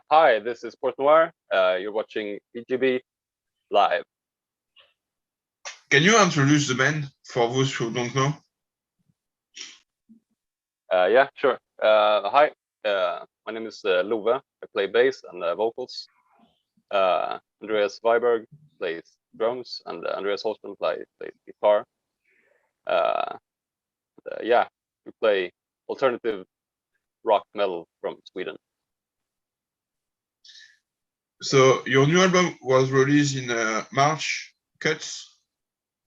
Hi, this is PORT NOIR. You're watching BGP live. Can you introduce the band for those who don't know? Yeah, sure. Hi, my name is Love. I play bass and vocals. Andreas Weiberg plays drums, and Andreas Holsten plays guitar. Yeah, we play alternative rock metal from Sweden. So your new album was released in March. Cuts.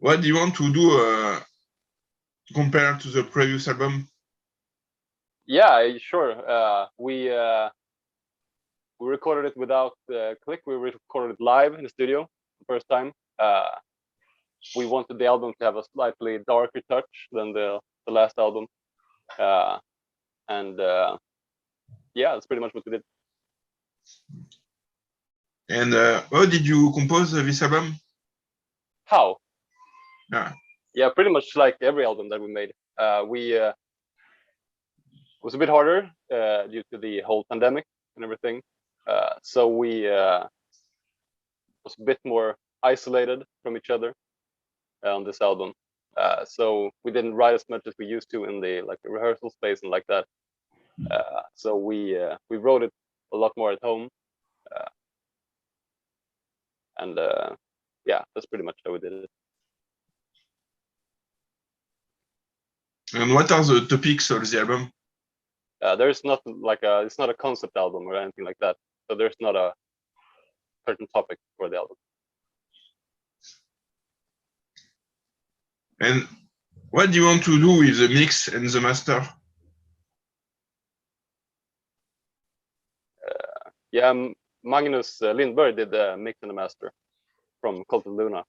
What do you want to do compared to the previous album? Yeah, sure. We recorded it without click. We recorded it live in the studio the first time. We wanted the album to have a slightly darker touch than the last album, and yeah, that's pretty much what we did. And how did you compose this album? How? Yeah, pretty much like every album that we made. It was a bit harder due to the whole pandemic and everything. So we was a bit more isolated from each other on this album. So we didn't write as much as we used to in the rehearsal space and like that. So we wrote it a lot more at home. And yeah, that's pretty much how we did it. And what are the topics of the album? There's not it's not a concept album or anything like that. So there's not a certain topic for the album. And what do you want to do with the mix and the master? Yeah, Magnus Lindberg did the mix and the master from Cult of Luna.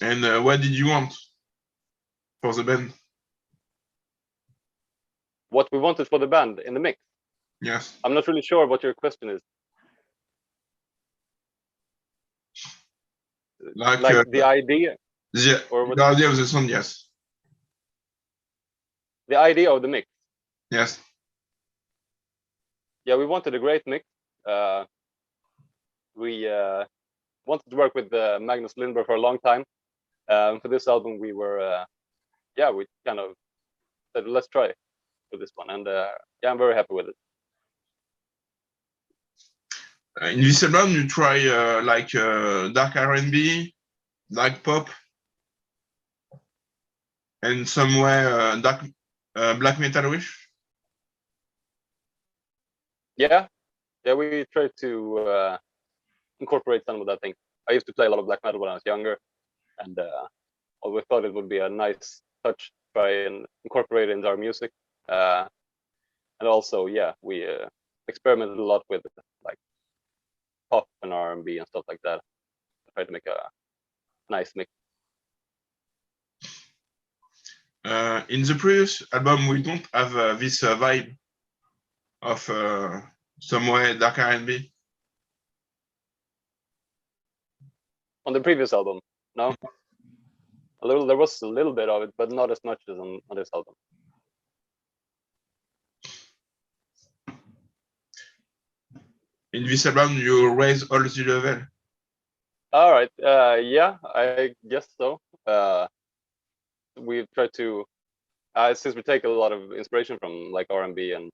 And what did you want for the band? What we wanted for the band in the mix? Yes. I'm not really sure what your question is. Like the idea? The idea of the song, yes. The idea of the mix? Yes. Yeah, we wanted a great mix. We wanted to work with Magnus Lindberg for a long time. For this album, we were, yeah, we kind of said, let's try it for this one. And yeah, I'm very happy with it. In this album, you try like dark R&B, dark pop, and somewhere dark black metal-ish. Yeah, we tried to incorporate some of that thing. I used to play a lot of black metal when I was younger, and we thought it would be a nice touch to try and incorporate it into our music. And also, yeah, we experimented a lot with like pop and R&B and stuff like that. Try to make a nice mix. In the previous album, we don't have this vibe of somewhere dark R&B. On the previous album, no. There was a little bit of it, but not as much as on this album. In this album, you raise all the level. All right. Yeah, I guess so. We try to, since we take a lot of inspiration from like R&B and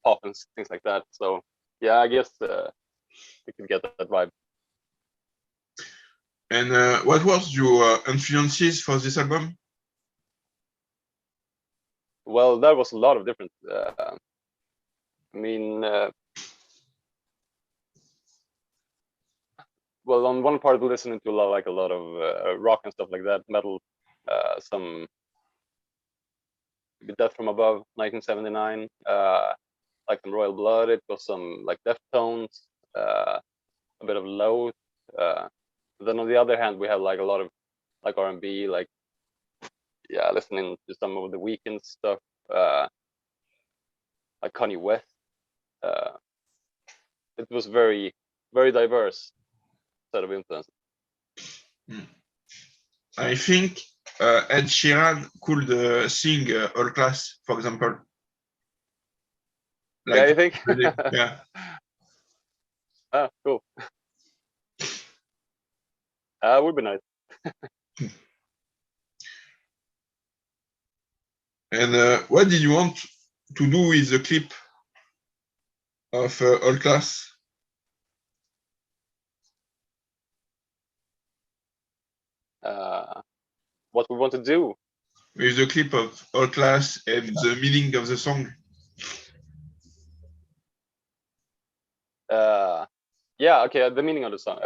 pop and things like that. So yeah, I guess we can get that vibe. And what was your influences for this album? Well, there was a lot of different. I mean, well, on one part, listening to a lot of rock and stuff like that, metal, some Death from Above, 1979, like some Royal Blood. It was some like Deftones, a bit of Low. Then on the other hand, we have like a lot of like R&B, like yeah, listening to some of the Weeknd stuff, like Kanye West. It was very, very diverse set of influences. I think Ed Sheeran could sing All Class, for example. Like, yeah, you think? Yeah. Ah, cool. Would be nice. And what did you want to do with the clip of All Class? What we want to do with the clip of All Class and the meaning of the song? Yeah, okay, the meaning of the song.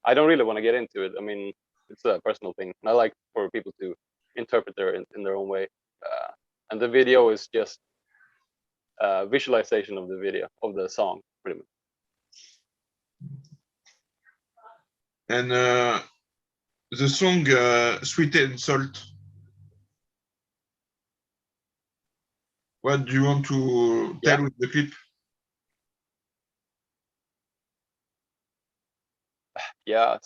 I don't really want to get into it. I mean, it's a personal thing. And I like for people to interpret in their own way. And the video is just visualization of the video, of the song, pretty much. And the song Sweet and Salt, what do you want to tell with the clip? Yeah.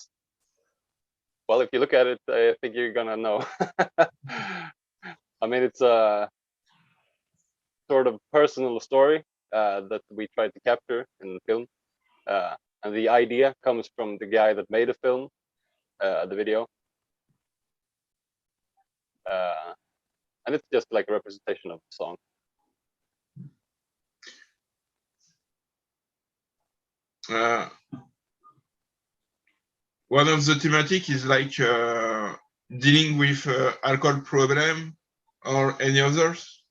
Well, if you look at it, I think you're gonna know. I mean, it's a sort of personal story that we tried to capture in the film. And the idea comes from the guy that made the film, the video. And it's just like a representation of the song. One of the thematic is like dealing with alcohol problem or any others?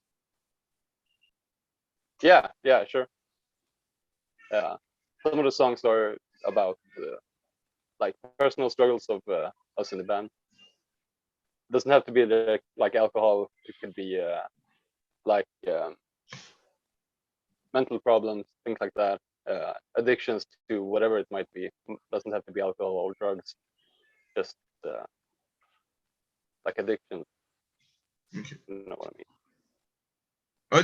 Yeah, sure. Some of the songs are about like personal struggles of us in the band. It doesn't have to be like alcohol. It could be like mental problems, things like that. Addictions to whatever it might be. It doesn't have to be alcohol or drugs. Just like addictions. Okay. You know what I mean? How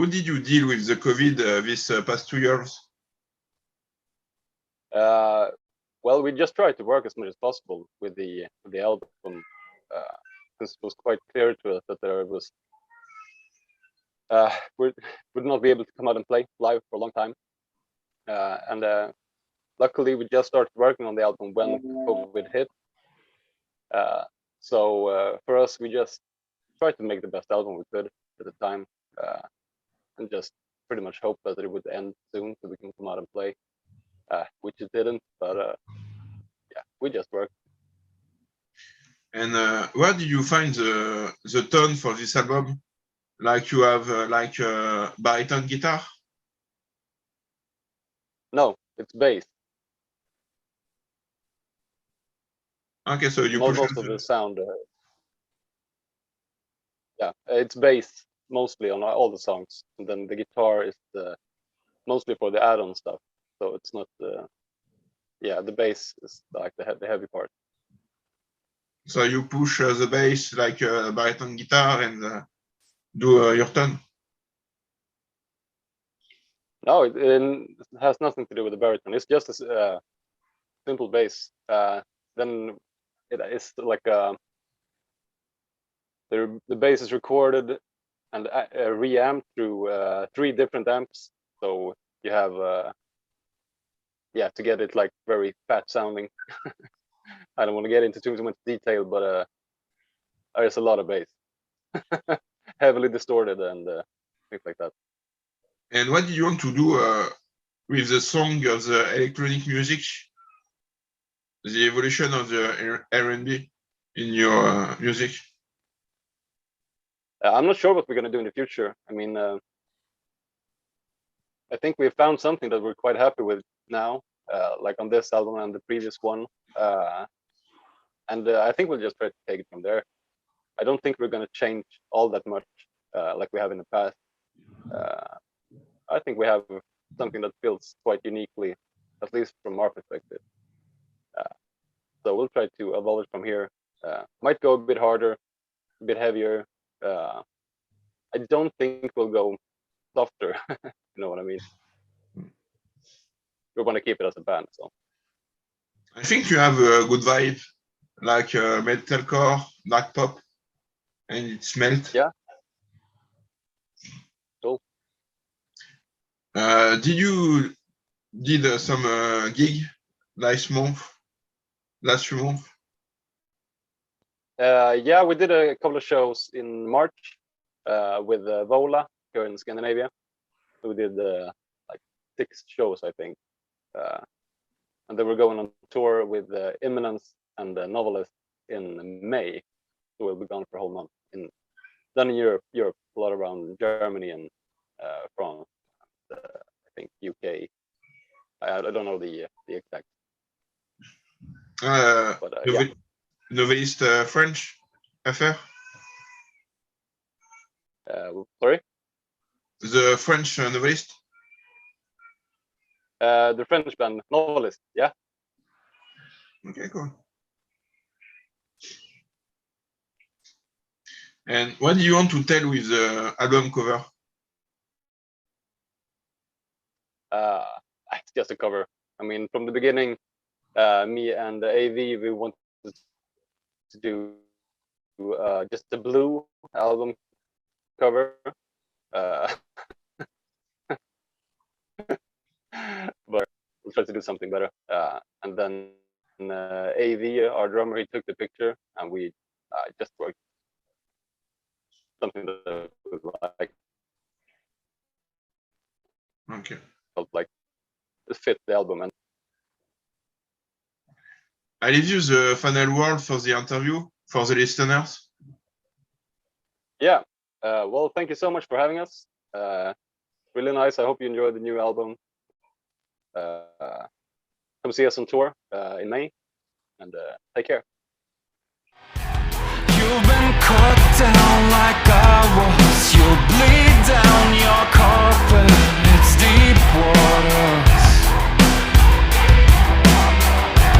did you deal with the COVID this past 2 years? Well, we just tried to work as much as possible with the album, since it was quite clear to us that there was we would not be able to come out and play live for a long time. And luckily, we just started working on the album when COVID hit. So for us, we just tried to make the best album we could at the time, and just pretty much hope that it would end soon so we can come out and play, which it didn't. But yeah, we just worked. And where did you find the tone for this album? Like you have like baritone guitar? No, it's bass. Okay, so you push most of the sound. Yeah, it's bass mostly on all the songs, and then the guitar is mostly for the add-on stuff. So it's not yeah, the bass is like the heavy part. So you push the bass like a baritone guitar and do your tone? No, it has nothing to do with the baritone. It's just a simple bass. Then it is like the bass is recorded and reamped through 3 different amps. So you have yeah, to get it like very fat sounding. I don't want to get into too much detail, but there's a lot of bass, heavily distorted and things like that. And what did you want to do with the song of the electronic music, the evolution of the R&B in your music? I'm not sure what we're going to do in the future. I mean, I think we found something that we're quite happy with now, like on this album and the previous one. And I think we'll just try to take it from there. I don't think we're going to change all that much like we have in the past. I think we have something that feels quite uniquely, at least from our perspective. So we'll try to evolve it from here. Might go a bit harder, a bit heavier. I don't think we'll go softer. You know what I mean? We want to keep it as a band. So I think you have a good vibe like metalcore, dark pop, and it smelt. Yeah. Cool. Did you did some gig last few months? Yeah, we did a couple of shows in March with Vola here in Scandinavia. So we did like 6 shows, I think. And then we're going on tour with Imminence and the Novelist in May. So we'll be gone for a whole month. Then in Europe, a lot around Germany and France, I think UK. I don't know the exact. But yeah. Novelist French affair? Sorry? The French novelist? The French band Novelist, yeah. Okay, cool. And what do you want to tell with the album cover? It's just a cover. I mean, from the beginning, me and AV, we wanted to do just a blue album cover. But we'll try to do something better. And then AV, our drummer, he took the picture, and we just worked something that we like. Okay. Felt like it fit the album. And I leave you the final word for the interview for the listeners. yeah, well, thank you so much for having us. Really nice. I hope you enjoyed the new album. Come see us on tour in May, and take care.